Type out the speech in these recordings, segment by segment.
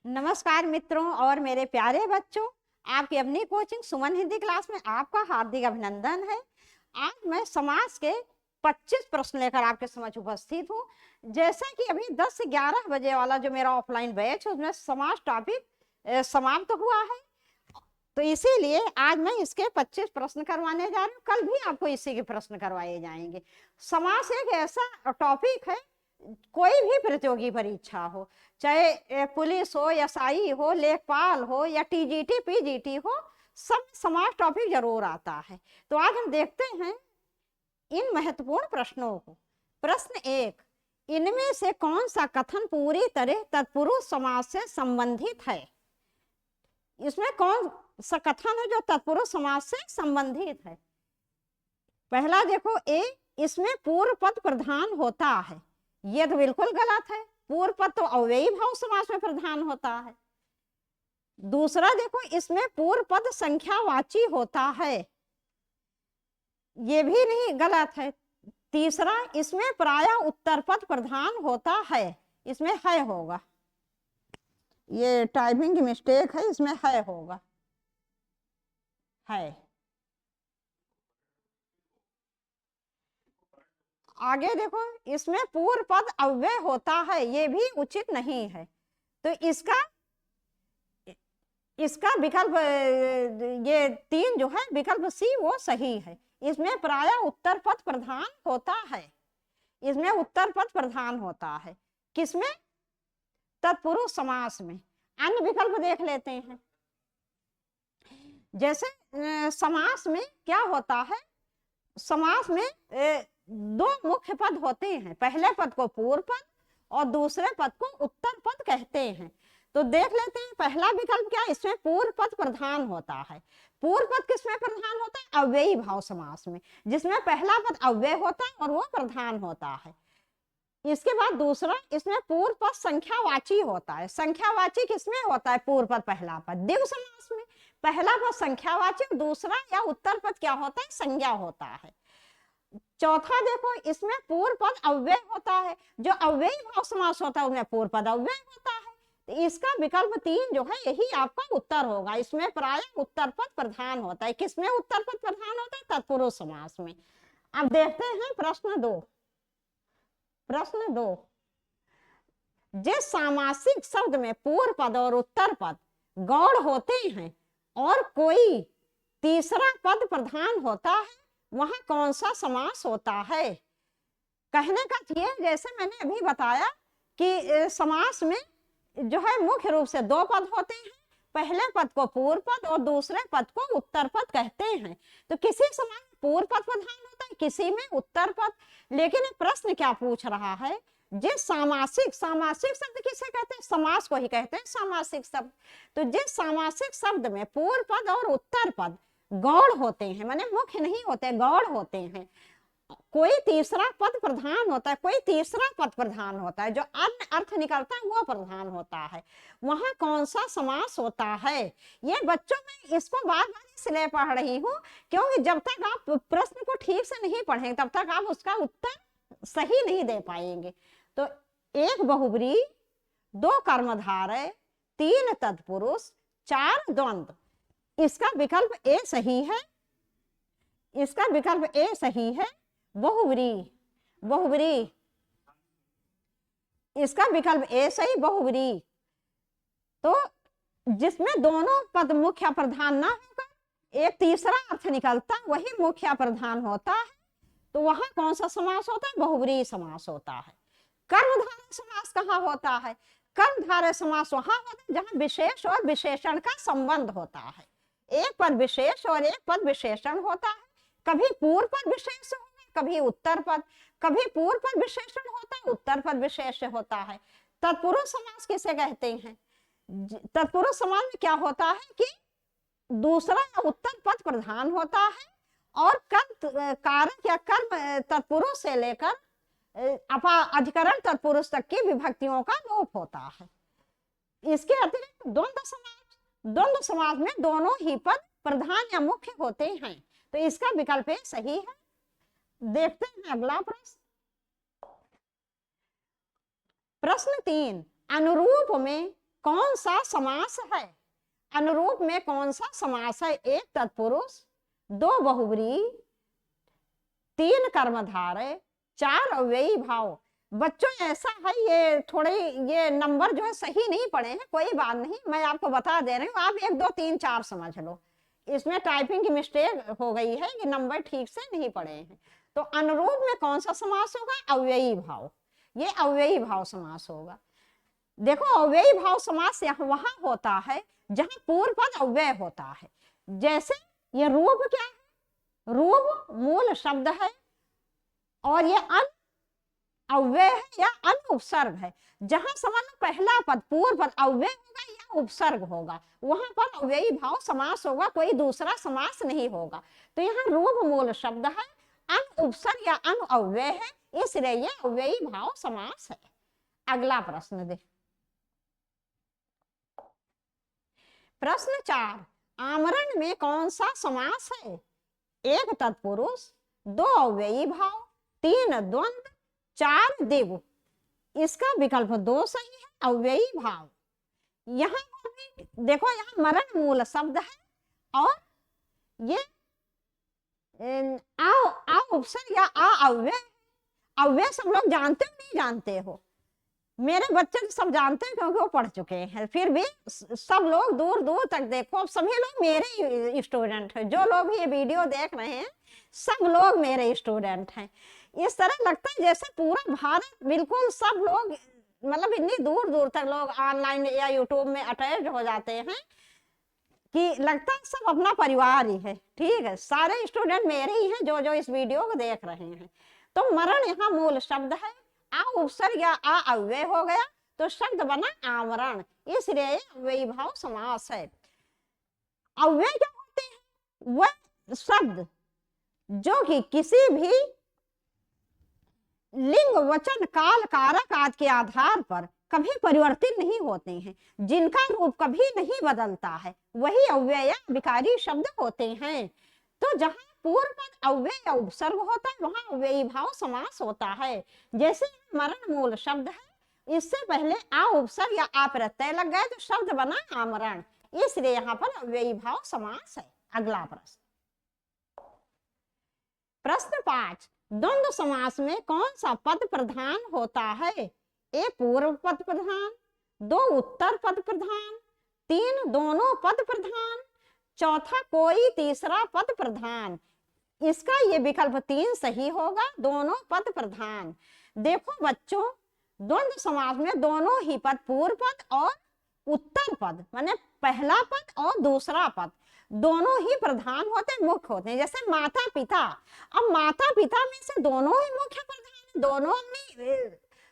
नमस्कार मित्रों और मेरे प्यारे बच्चों, आपकी अपनी कोचिंग सुमन हिंदी क्लास में आपका हार्दिक अभिनंदन है। आज मैं समास के 25 प्रश्न लेकर आपके समक्ष उपस्थित हूँ। जैसे कि अभी 10 से 11 बजे वाला जो मेरा ऑफलाइन बैच है उसमें समास टॉपिक समाप्त हुआ है, तो इसीलिए आज मैं इसके 25 प्रश्न करवाने जा रही हूँ। कल भी आपको इसी के प्रश्न करवाए जाएंगे। समास एक ऐसा टॉपिक है, कोई भी प्रतियोगी परीक्षा हो, चाहे पुलिस हो, एसआई हो, लेखपाल हो या टीजीटी पीजीटी हो, सब समास टॉपिक जरूर आता है। तो आज हम देखते हैं इन महत्वपूर्ण प्रश्नों को। प्रश्न 1, इनमें से कौन सा कथन पूरी तरह तत्पुरुष समास से संबंधित है? इसमें कौन सा कथन है जो तत्पुरुष समास से संबंधित है? पहला देखो, ए, इसमें पूर्व पद प्रधान होता है। यह तो बिल्कुल गलत है, पूर्व पद तो अव्ययी भाव समास में प्रधान होता है। दूसरा देखो, इसमें पूर्व पद संख्यावाची होता है। यह भी नहीं, गलत है। तीसरा, इसमें प्रायः उत्तर पद प्रधान होता है। इसमें है होगा, ये टाइपिंग की मिस्टेक है, इसमें है होगा, है। आगे देखो, इसमें पूर्व पद अव्यय होता है, ये भी उचित नहीं है। तो इसका विकल्प, ये 3 जो है विकल्प सी वो सही है। इसमें प्रायः उत्तर पद प्रधान होता है, इसमें उत्तर पद प्रधान होता है। किसमें? तत्पुरुष समास में। अन्य विकल्प देख लेते हैं। जैसे समास में क्या होता है, समास में 2 मुख्य पद होते हैं। पहले पद को पूर्व पद और दूसरे पद को उत्तर पद कहते हैं। तो देख लेते हैं पहला विकल्प क्या, इसमें पूर्व पद प्रधान होता है। पूर्व पद किसमें प्रधान होता है? अव्ययी भाव समास में, जिसमें पहला पद अव्यय होता है और वो प्रधान होता है। इसके बाद दूसरा, इसमें पूर्व पद संख्यावाची होता है। संख्यावाची किसमें होता है? पूर्व पद पहला पद। द्विगु समास में पहला पद संख्यावाची, दूसरा या उत्तर पद क्या होता है? संज्ञा होता है। चौथा देखो, इसमें पूर्व पद अव्यय होता है। जो अव्ययी भाव समास होता है उसमें पूर्व पद अव्यय होता है। तो इसका विकल्प 3 जो है यही आपका उत्तर होगा। इसमें प्रायः उत्तर पद प्रधान होता है। किसमें उत्तर पद प्रधान होता है? तत्पुरुष समास में। अब देखते हैं प्रश्न 2। प्रश्न 2, जिस सामासिक शब्द में पूर्व पद और उत्तर पद गौड़ होते हैं और कोई तीसरा पद प्रधान होता है, वहां कौन सा समास होता है? कहने का ये, जैसे मैंने अभी बताया कि समास में जो है मुख्य रूप से 2 पद होते हैं। पहले पद को पूर्व पद और दूसरे पद को उत्तर पद कहते हैं। तो किसी समास में पूर्व पद प्रधान होता है, किसी में उत्तर पद। लेकिन प्रश्न क्या पूछ रहा है, जिस सामासिक शब्द किसे कहते हैं? समास को ही कहते हैं सामासिक शब्द। तो जिस सामासिक शब्द में पूर्व पद और उत्तर पद गौड़ होते हैं, माने मुख्य नहीं होते, गौड़ होते हैं, कोई तीसरा पद प्रधान होता है, कोई तीसरा पद प्रधान होता है, जो अन्य अर्थ निकलता है वो प्रधान होता है, वहां कौन सा समास होता है? ये बच्चों में इसको बार बार इसलिए पढ़ रही हूँ क्योंकि जब तक आप प्रश्न को ठीक से नहीं पढ़ेंगे तब तक आप उसका उत्तर सही नहीं दे पाएंगे। तो 1 बहुब्रीहि, 2 कर्मधारय, 3 तत्पुरुष, 4 द्वंद्व। इसका विकल्प ए सही है, इसका विकल्प ए सही है। बहुब्रीहि, इसका विकल्प ए सही, बहुब्रीहि। तो जिसमें दोनों पद मुख्य प्रधान ना होकर एक तीसरा अर्थ निकलता, वही मुख्य प्रधान होता है। तो वहां कौन सा समास होता है? बहुब्रीहि समास होता है। कर्मधारय समास कहाँ होता है? कर्मधारय समास वहां होता है जहां विशेष और विशेषण का संबंध होता है। एक पद विशेष और एक पद विशेषण होता है। कभी पूर्व पद विशेष होता है, कभी उत्तर पद, कभी पूर्व पद विशेषण होता है, उत्तर पद विशेष होता है। तत्पुरुष समास किसे कहते हैं? तत्पुरुष समास में क्या होता है कि दूसरा या उत्तर पद प्रधान होता है और कर्म कारक या कर्म तत्पुरुष से लेकर अधिकरण तत्पुरुष तक की विभक्तियों का लोप होता है। इसके अतिरिक्त द्वंद्व समास में दोनों ही पद प्रधान या मुख्य होते हैं। तो इसका विकल्प सही है। देखते हैं अगला प्रश्न। प्रश्न 3, अनुरूप में कौन सा समास है? अनुरूप में कौन सा समास है? 1 तत्पुरुष, 2 बहुब्रीहि, 3 कर्मधारय, 4 अव्ययी भाव। बच्चों ऐसा है, ये थोड़े ये नंबर जो है सही नहीं पढ़े हैं, कोई बात नहीं, मैं आपको बता दे रही हूँ, आप 1 2 3 4 समझ लो। इसमें टाइपिंग की मिस्टेक हो गई है, ये नंबर ठीक से नहीं पढ़े हैं। तो अनुरूप में कौन सा समास होगा? अव्ययी भाव। ये अव्ययी भाव समास होगा। देखो अव्ययी भाव समास वहां होता है जहां पूर्व पद अव्यय होता है। जैसे ये रूप क्या है? रूप मूल शब्द है और ये अन अव्यय है या अन उपसर्ग है। जहां समझ लो पहला पद पूर्व पद अव्यय होगा या उपसर्ग होगा, वहां पर अव्ययी भाव समास होगा, कोई दूसरा समास नहीं होगा। तो यहाँ रूप मूल शब्द है, अन उपसर्ग या अन अव्यय है, इसलिए ये अव्ययी भाव समास है। अगला प्रश्न देख, प्रश्न 4, आमरण में कौन सा समास है? 1 तत्पुरुष, 2 अव्ययी भाव, 3 द्वंद्व, 4 द्विगु। इसका विकल्प 2 सही है, अव्ययी भाव। यहाँ पर भी देखो, यहाँ मरण मूल शब्द है और ये आ उपसर्ग या आ अव्यय। अव्यय सब लोग जानते हो नहीं जानते हो? मेरे बच्चे तो सब जानते हैं क्योंकि वो पढ़ चुके हैं। फिर भी सब लोग दूर दूर तक देखो, अब सभी लोग मेरे स्टूडेंट हैं। जो लोग भी ये वीडियो देख रहे हैं सब लोग मेरे स्टूडेंट हैं। इस तरह लगता है जैसे पूरा भारत बिल्कुल सब लोग, मतलब इतनी दूर दूर तक लोग ऑनलाइन या यूट्यूब में अटैच हो जाते हैं कि लगता है सब अपना परिवार ही है। ठीक है, सारे स्टूडेंट मेरे ही हैं जो जो इस वीडियो को देख रहे हैं। तो मरण यहाँ मूल शब्द है, आ उपसर्ग या आ अव्यय हो गया तो शब्द बना आमरण, इसलिए अव्ययी भाव समास है। अव्यय क्या होते हैं? वह शब्द जो कि किसी भी लिंग वचन काल कारक आदि के आधार पर कभी परिवर्तित नहीं होते हैं, जिनका रूप कभी नहीं बदलता है, वही अव्यय या विकारी शब्द होते हैं। तो जहां पूर्व पद अव्यय या उपसर्ग होता है वहां अव्ययी भाव समास होता है। जैसे मरण मूल शब्द है, इससे पहले आ उपसर्ग या आ प्रत्यय लग गए तो शब्द बना आमरण, इसलिए यहाँ पर अव्ययी भाव समास है। अगला प्रश्न, प्रश्न 5, द्वंद्व समास में कौन सा पद प्रधान होता है? 1 पूर्व पद प्रधान, 2 उत्तर पद प्रधान, 3 दोनों पद प्रधान, चौथा कोई तीसरा पद प्रधान। इसका ये विकल्प 3 सही होगा, दोनों पद प्रधान। देखो बच्चों, द्वंद्व समास में दोनों ही पद पूर्व पद और उत्तर पद माने पहला पद और दूसरा पद दोनों ही प्रधान होते, मुख्य होते हैं। जैसे माता पिता, अब माता पिता में से दोनों ही मुख्य प्रधान, दोनों अपनी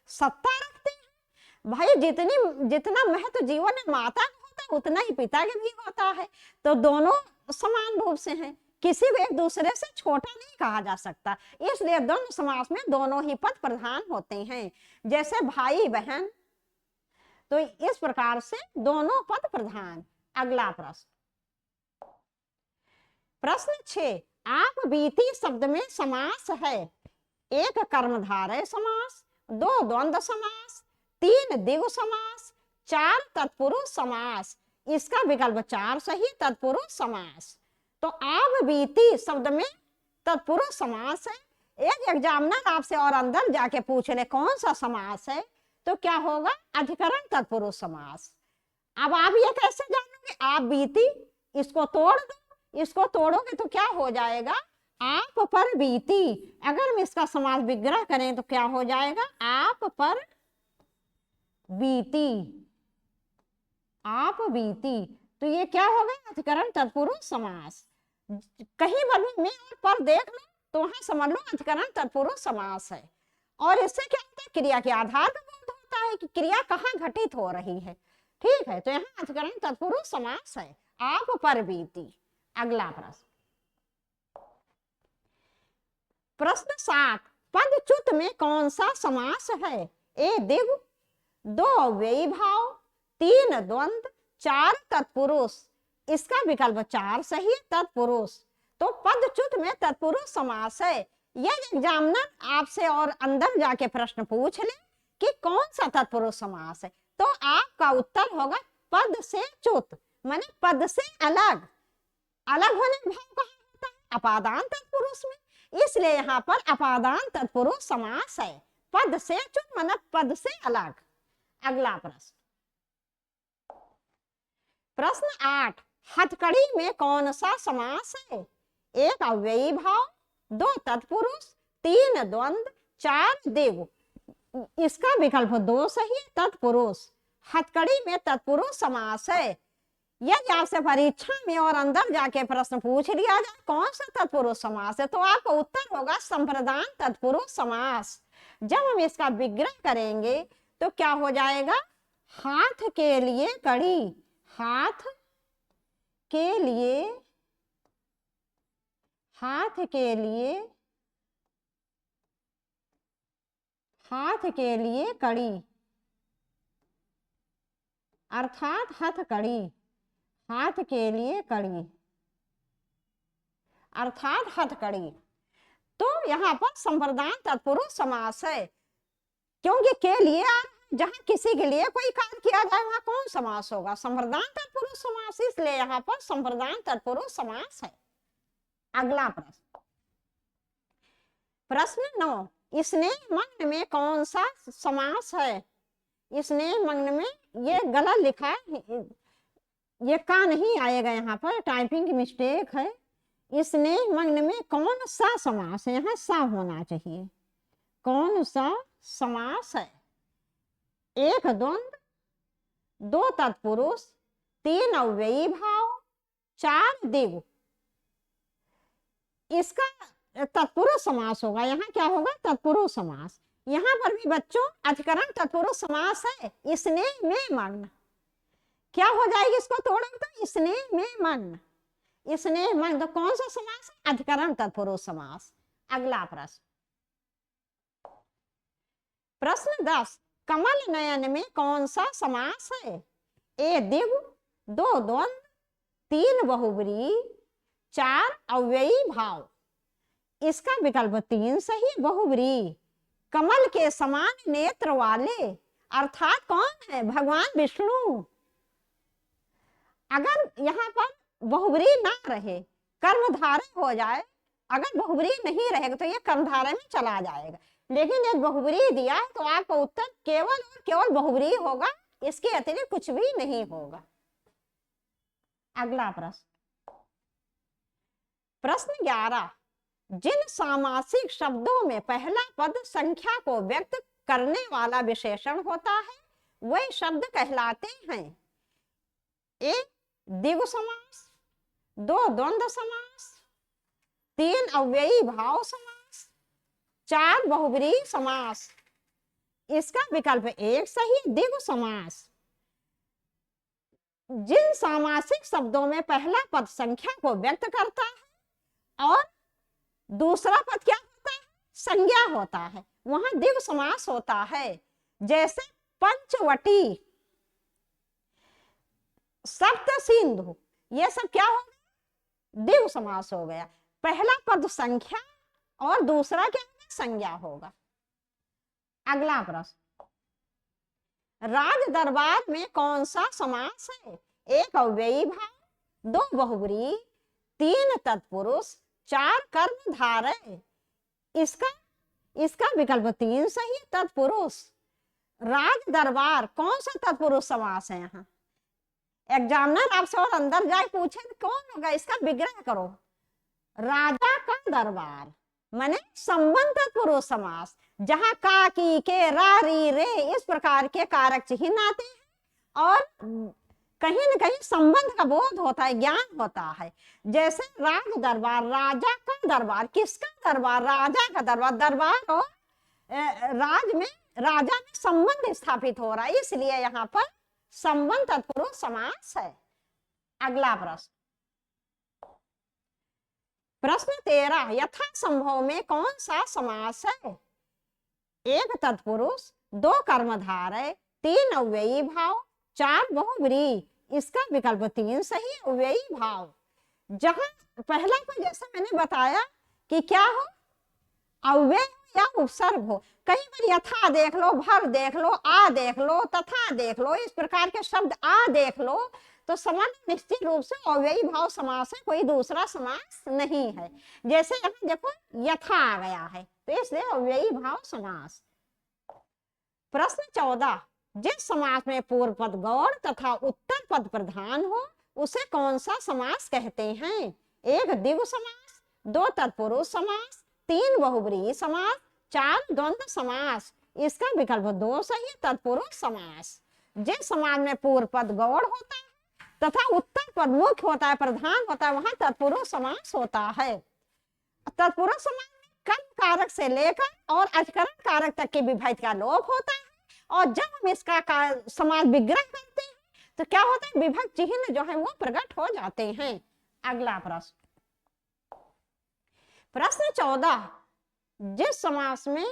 सत्ता रखते हैं। भाई जितना महत्व जीवन में माता का होता है उतना ही पिता के भी होता है, तो दोनों समान रूप से हैं, किसी को एक दूसरे से छोटा नहीं कहा जा सकता। इसलिए द्वंद्व समास में दोनों ही पद प्रधान होते हैं। जैसे भाई बहन, तो इस प्रकार से दोनों पद प्रधान। अगला प्रश्न, प्रश्न 6, आप बीती शब्द में समास है। 1 कर्मधारय समास, 2 द्वंद्व समास, 3 द्विगु समास, 4 तत्पुरुष समास। इसका विकल्प 4 सही, तत्पुरुष समास। तो आप बीती शब्द में तत्पुरुष समास है। एक एग्जामिनर आपसे और अंदर जाके पूछ ले कौन सा समास है, तो क्या होगा? अधिकरण तत्पुरुष समास। अब आप ये कैसे जानोगे? आप बीती, इसको तोड़ दो, इसको तोड़ोगे तो क्या हो जाएगा? आप पर बीती। अगर हम इसका समास विग्रह करें तो क्या हो जाएगा? आप पर बीती, आप बीती। तो ये क्या हो गया? अधिकरण तत्पुरुष समास। कहीं में और पर देख लो तो वहां समझ लो अधिकरण तत्पुरुष समास है। और इससे क्या होता है? क्रिया के आधार पर बोध होता है कि क्रिया कहाँ घटित हो रही है। ठीक है, तो यहाँ अधिकरण तत्पुरुष समास है, आप पर बीती। अगला प्रश्न, प्रश्न 7, पदच्युत में कौन सा समास है? 1 द्विगु, 2 अव्ययी भाव, 3 द्वंद्व, 4 तत्पुरुष। इसका विकल्प 4 सही, तत्पुरुष। तो पदच्युत में तत्पुरुष समास है। यह एग्जामिनर आपसे और अंदर जाके प्रश्न पूछ ले कि कौन सा तत्पुरुष समास है, तो आप आपका उत्तर होगा पद से च्युत, माने पद से अलग। अलग होने भाव कहाँ होता है? अपादान तत्पुरुष में। इसलिए यहाँ पर अपादान तत्पुरुष समास है। पद से च्युत माने पद से अलग। अगला प्रश्न, प्रश्न 8, हथकड़ी में कौन सा समास है? 1 अव्ययी भाव, 2 तत्पुरुष, 3 द्वंद्व, 4 देव। इसका विकल्प 2 सही, तत्पुरुष। हथकड़ी में तत्पुरुष समास है। यदि आपसे परीक्षा में और अंदर जाके प्रश्न पूछ लिया जाए कौन सा तत्पुरुष समास है, तो आपका उत्तर होगा संप्रदान तत्पुरुष समास। जब हम इसका विग्रह करेंगे तो क्या हो जाएगा? हाथ के लिए कड़ी, हाथ के लिए, हाथ के लिए, हाथ के लिए कड़ी, अर्थात हथकड़ी, हाथ के लिए कड़ी अर्थात हथकड़ी। तो यहाँ पर संप्रदान तत्पुरुष समास है, क्योंकि के लिए जहां किसी के लिए कोई कार्य किया जाए वहां कौन समास होगा? संप्रदान तत्पुरुष समास। इसलिए यहाँ पर संप्रदान तत्पुरुष समास है। अगला प्रश्न, प्रश्न 9, स्नेह मग्न में कौन सा समास है? स्नेह मग्न में, ये गलत लिखा है, ये का नहीं आएगा, यहाँ पर टाइपिंग की मिस्टेक है। स्नेह मग्न में कौन सा समास है? यहाँ सा होना चाहिए। कौन सा समास है? 1 द्वंद्व, 2 तत्पुरुष, 3 अव्ययी भाव, 4 देव। इसका तत्पुरुष समास होगा। यहाँ क्या होगा? तत्पुरुष समास। यहाँ पर भी बच्चों अधिकरण तत्पुरुष समास है। स्नेह में मग्न क्या हो जाएगी? इसको तोड़ोगे तो स्नेह में मग्न, स्नेह मग्न। तो कौन सा समास है? अधिकरण तत्पुरुष समास। अगला प्रश्न, प्रश्न 10, कमल नयन में कौन सा समास है? 1 द्विगु, 2 द्वंद्व, 3 बहुब्रीहि, 4 अव्ययी भाव। इसका विकल्प 3 सही, बहुब्रीहि। कमल के समान नेत्र वाले, अर्थात कौन है? भगवान विष्णु। अगर यहाँ पर बहुब्रीहि ना रहे, कर्मधारय हो जाए, अगर बहुब्रीहि नहीं रहेगा तो ये कर्मधारय में चला जाएगा। लेकिन यदि बहुब्रीहि दिया है तो आपका उत्तर केवल और केवल बहुब्रीहि होगा, इसके अतिरिक्त कुछ भी नहीं होगा। अगला प्रश्न, प्रश्न 11, जिन सामासिक शब्दों में पहला पद संख्या को व्यक्त करने वाला विशेषण होता है वे शब्द कहलाते हैं? 1 द्विगु समास, 2 द्वंद्व समास, 3 अव्ययी भाव समास, 4 बहुब्रीहि समास। इसका विकल्प 1 सही, द्विगु समास। जिन सामासिक शब्दों में पहला पद संख्या को व्यक्त करता है और दूसरा पद क्या होता है? संज्ञा होता है, वहां द्विगु समास होता है। जैसे पंचवटी, सप्त सिंधु, ये सब क्या हो गया? द्विगु समास हो गया। पहला पद संख्या और दूसरा क्या होगा? संज्ञा होगा। अगला प्रश्न, राज दरबार में कौन सा समास है? 1 अव्ययी भाव, 2 बहुब्रीहि, 3 तत्पुरुष, 4 कर्मधारय। इसका विकल्प 3 सही, तत्पुरुष। राज दरबार कौन सा तत्पुरुष समास है? यहाँ एग्जामिनर आपसे और अंदर जाए पूछे तो कौन होगा? इसका विग्रह करो। राजा का दरबार माने संबंध तत्पुरुष समास, जहां का, की, के, रा, री, रे इस प्रकार के कारक चिन्ह आते हैं और कहीं न कहीं संबंध का बोध होता है, ज्ञान होता है। जैसे राज दरबार, राजा का दरबार, किसका दरबार? राजा का दरबार। दरबार और राज में, राजा में संबंध स्थापित हो रहा है, इसलिए यहाँ पर संबंध तत्पुरुष समास है। अगला प्रश्न, प्रश्न 13, यथा संभव में कौन सा समास है? 1 तत्पुरुष, 2 कर्मधारय, 3 अव्ययी भाव, 4 बहुब्रीहि। इसका विकल्प 3 सही, अव्ययी भाव। जहां पहला को जैसे मैंने बताया कि क्या हो? अव्यय या उपसर्ग हो। कहीं पर यथा देख लो, भर देख लो, आ देख लो, तथा देख लो, इस प्रकार के शब्द आ देख लो, तो सामान्य निश्चित रूप से अव्ययी भाव समास है, कोई दूसरा समास नहीं है। जैसे यहाँ देखो यथा आ गया है, तो इसलिए अव्ययी भाव समास। प्रश्न 14, जिस समास में पूर्व पद गौण तथा उत्तर पद प्रधान हो उसे कौन सा समास कहते हैं? 1 द्विगु समास, 2 तत्पुरुष समास, 3 बहुब्रीहि समास, 4 द्वंद्व समास। इसका विकल्प 2 सही है, तत्पुरुष समास। जिस समास में पूर्व पद गौण होता है तथा उत्तर पद मुख्य होता है, प्रधान होता है, वहां तत्पुरुष समास होता है। तत्पुरुष समास में कर्म कारक से लेकर और अधिकरण कारक तक के विभक्ति का लोप होता है, और जब हम इसका समास विग्रह करते हैं तो क्या होता है, विभक्ति चिन्ह जो है वो प्रकट हो जाते हैं। अगला प्रश्न, प्रश्न 14, जिस समास में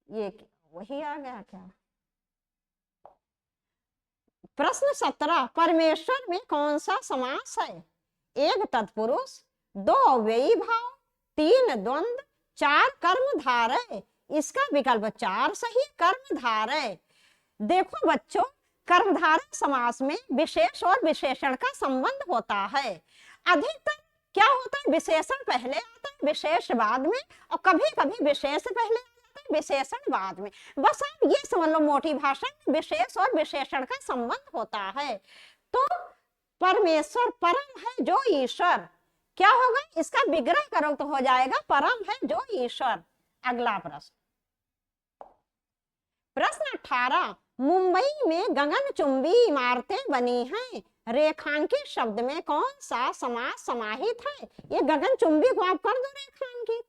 ये वही आ गया क्या? प्रश्न 17, परमेश्वर में कौन सा समास है? 1 तत्पुरुष, 2 अव्ययी भाव, 3 द्वंद्व, 4 कर्मधारय। इसका विकल्प 4 सही, कर्मधारय। देखो बच्चों, कर्मधारय समास में विशेष और विशेषण का संबंध होता है। अधिकतर क्या होता है, विशेषण पहले आता है, विशेष बाद में, और कभी कभी विशेष पहले आता है, विशेषण बाद में। बस आप ये समझ लो, मोटी भाषा में विशेष और विशेषण का संबंध होता है। तो परमेश्वर परम है जो ईश्वर, क्या होगा, इसका विग्रह करो तो हो जाएगा परम है जो ईश्वर। अगला प्रश्न, प्रश्न 18, मुंबई में गगनचुंबी इमारतें बनी हैं, रेखांकित शब्द में कौन सा समास समाहित है? ये गगनचुंबी को आप कर दो रेखांकित,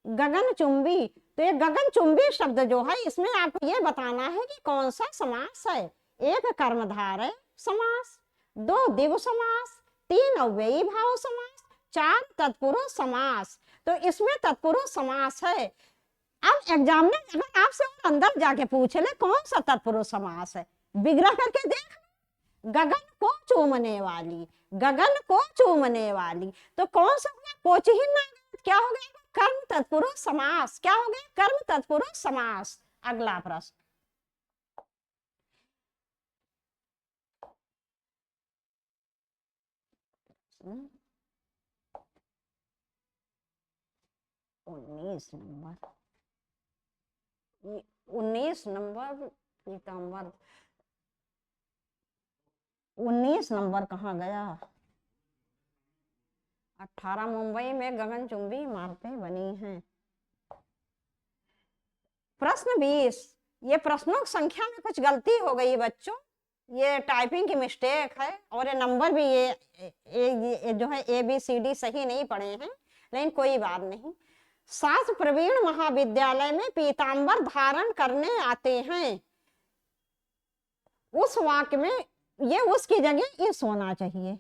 गगनचुंबी। तो ये गगनचुंबी शब्द जो है, इसमें आपको ये बताना है कि कौन सा समास है। 1 कर्मधारय समास, 2 द्विगु समास, 3 अव्ययी भाव समास, 4 तत्पुरुष समास। तो इसमें तत्पुरुष समास है। अब एग्जामिनर अगर आपसे और अंदर जाके पूछ ले कौन सा तत्पुरुष समास है, विग्रह करके देख, गगन को चूमने वाली, गगन को चूमने वाली, तो कौन सा होगा, कोचहीन, क्या हो गया, कर्म तत्पुरुष समास। क्या हो गया, कर्म तत्पुरुष समास। अगला प्रश्न, उन्नीस नंबर, 19 नंबर पीताम्बर, 19 नंबर कहाँ गया? 18, मुंबई में गगनचुंबी इमारतें बनी हैं। प्रश्न 20, ये प्रश्नों की संख्या में कुछ गलती हो गई बच्चों, ये टाइपिंग की मिस्टेक है, और ये नंबर भी ये जो है ABCD सही नहीं पढ़े हैं, लेकिन कोई बात नहीं। शास्त्र प्रवीण महाविद्यालय में पीताम्बर धारण करने आते हैं, उस वाक्य में ये उसकी जगह इस होना चाहिए।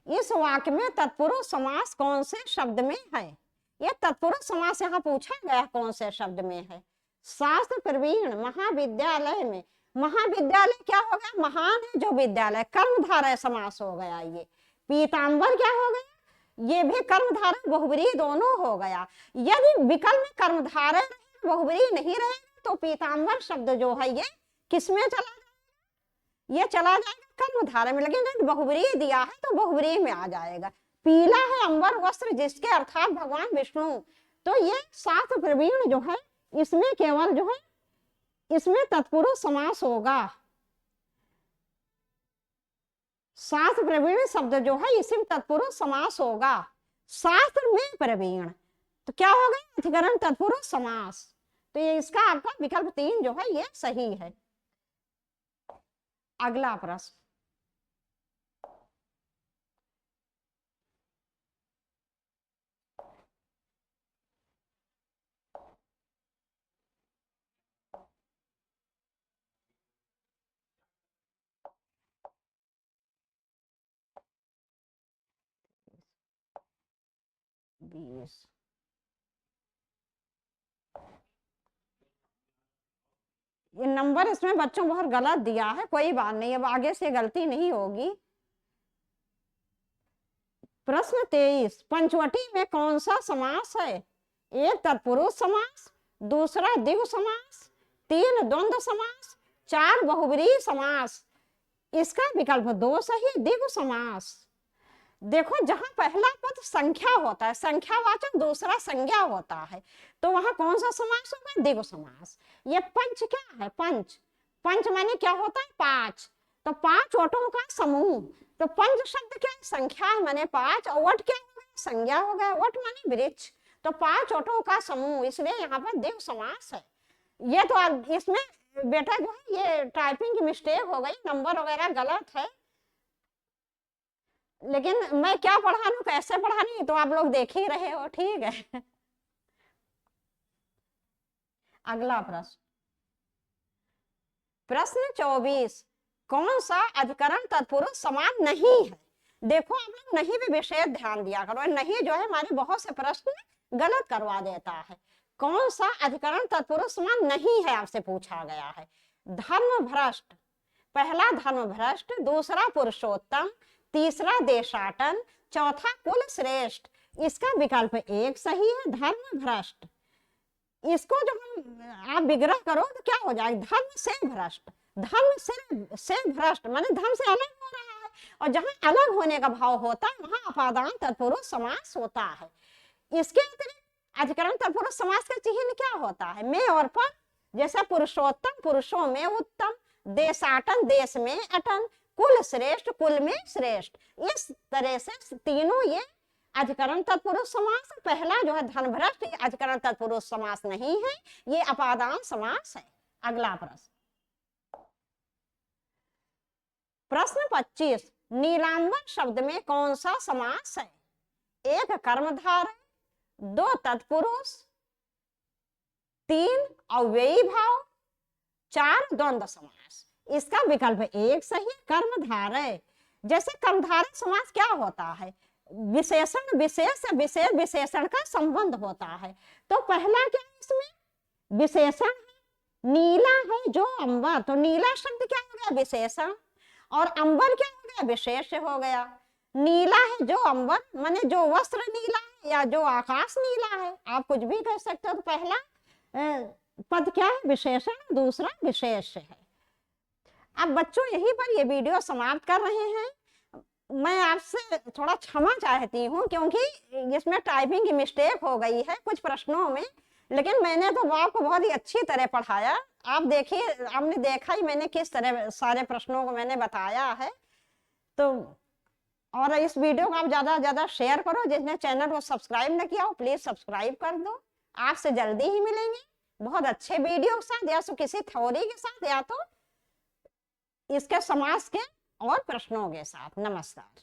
इस वाक्य में तत्पुरुष समास कौन से शब्द में है? यह तत्पुरुष समास यहाँ पूछा गया कौन से शब्द में है। शास्त्र प्रवीण महाविद्यालय में, महाविद्यालय क्या हो गया, महान है जो विद्यालय, कर्मधारय समास हो गया। ये पीताम्बर क्या हो गया, ये भी कर्मधारय बहुब्रीहि दोनों हो गया। यदि विकल्प में कर्मधारय बहुब्रीहि नहीं रहेगा तो पीताम्बर शब्द जो है ये किसमें चला जाएगा, ये चला जाएगा कर्मधारय में। लेकिन यदि बहुब्रीहि दिया है तो बहुब्रीहि में आ जाएगा। पीला है अंबर वस्त्र जिसके, अर्थात भगवान विष्णु। तो ये शास्त्र प्रवीण जो है इसमें केवल जो है इसमें तत्पुरुष समास होगा। शास्त्र प्रवीण शब्द जो है इसमें तत्पुरुष समास होगा। शास्त्र में प्रवीण तो क्या होगा, अधिकरण तत्पुरुष समास। तो ये इसका आपका विकल्प 3 जो है ये सही है। अगला प्रश्न, ये नंबर इसमें बच्चों बहुत गलत दिया है, कोई बात नहीं, अब आगे से गलती नहीं होगी। प्रश्न 23, पंचवटी में कौन सा समास है? एक तत्पुरुष समास, दूसरा द्विगु समास, 3 द्वंद्व समास, 4 बहुब्रीहि समास। इसका विकल्प 2 सही, द्विगु समास। देखो, जहां पहला पद संख्या होता है, संख्यावाचक, दूसरा संज्ञा होता है, तो वहां कौन सा समास होगा? द्विगु समास। ये पंच क्या है? पंच, पंच माने क्या होता है? 5। तो 5 वटों का समूह। तो पंच शब्द क्या है? संख्या माने 5, और वट क्या हो गया? संज्ञा हो गया। वट माने वृक्ष। तो 5 वटों का समूह, इसलिए यहाँ पर द्विगु समास है। ये तो इसमें बेटा जो है ये टाइपिंग की मिस्टेक हो गई, नंबर वगैरह गलत है, लेकिन मैं क्या पढ़ा रही हूँ, कैसे पढ़ा रही हूँ, तो आप लोग देख ही रहे हो। ठीक है। अगला प्रश्न, प्रश्न 24, कौन सा अधिकरण तत्पुरुष समान नहीं है? देखो, आप लोग नहीं भी विशेष ध्यान दिया करो, नहीं जो है हमारे बहुत से प्रश्न गलत करवा देता है। कौन सा अधिकरण तत्पुरुष समान नहीं है आपसे पूछा गया है? धर्म भ्रष्ट, पहला धर्म भ्रष्ट, दूसरा पुरुषोत्तम, तीसरा देशाटन, चौथा कुल श्रेष्ठ। इसका विकल्प 1 सही है, धर्म भ्रष्ट। इसको जब हम आप विग्रह करो तो क्या हो जाएगा? धर्म से भ्रष्ट, धर्म से भ्रष्ट माने धर्म से अलग हो रहा है, और जहां अलग होने का भाव होता है वहां अपादान तत्पुरुष समास होता है। इसके अतिरिक्त अधिकरण तत्पुरुष समास का चिन्ह क्या होता है? में और पर। जैसे पुरुषोत्तम, पुरुषों में उत्तम, देशाटन, देश में अटन, कुल श्रेष्ठ, कुल में श्रेष्ठ। इस तरह से तीनों ये अधिकरण तत्पुरुष समास। पहला जो है धनभ्रष्ट, ये अधिकरण तत्पुरुष समास नहीं है, ये अपादान समास है। अगला प्रश्न, प्रश्न 25, नीलांबर शब्द में कौन सा समास है? 1 कर्मधारय, 2 तत्पुरुष, 3 अव्ययी भाव, 4 द्वंद्व समास। इसका विकल्प 1 सही, कर्मधारय। जैसे कर्मधारय समास क्या होता है? विशेषण विशेष से विशेष विशेषण का संबंध होता है। तो पहला क्या है इसमें? विशेषण है। नीला है जो अंबर, तो नीला शब्द क्या हो गया? विशेषण। और अंबर क्या हो गया? विशेष हो गया। नीला है जो अंबर माने जो वस्त्र नीला है या जो आकाश नीला है, आप कुछ भी कह सकते हो। तो पहला पद क्या है? विशेषण, दूसरा विशेष है। अब बच्चों यहीं पर ये वीडियो समाप्त कर रहे हैं। मैं आपसे थोड़ा क्षमा चाहती हूँ, क्योंकि इसमें टाइपिंग की मिस्टेक हो गई है कुछ प्रश्नों में, लेकिन मैंने तो आपको बहुत ही अच्छी तरह पढ़ाया। आप देखिए, आपने देखा ही मैंने किस तरह सारे प्रश्नों को मैंने बताया है। तो और इस वीडियो को आप ज्यादा ज्यादा शेयर करो। जिसने चैनल को सब्सक्राइब न किया हो प्लीज सब्सक्राइब कर दो। आपसे जल्दी ही मिलेंगे बहुत अच्छे वीडियो के साथ, या तो किसी थ्योरी के साथ, या तो इसके समास के और प्रश्नों के साथ। नमस्कार।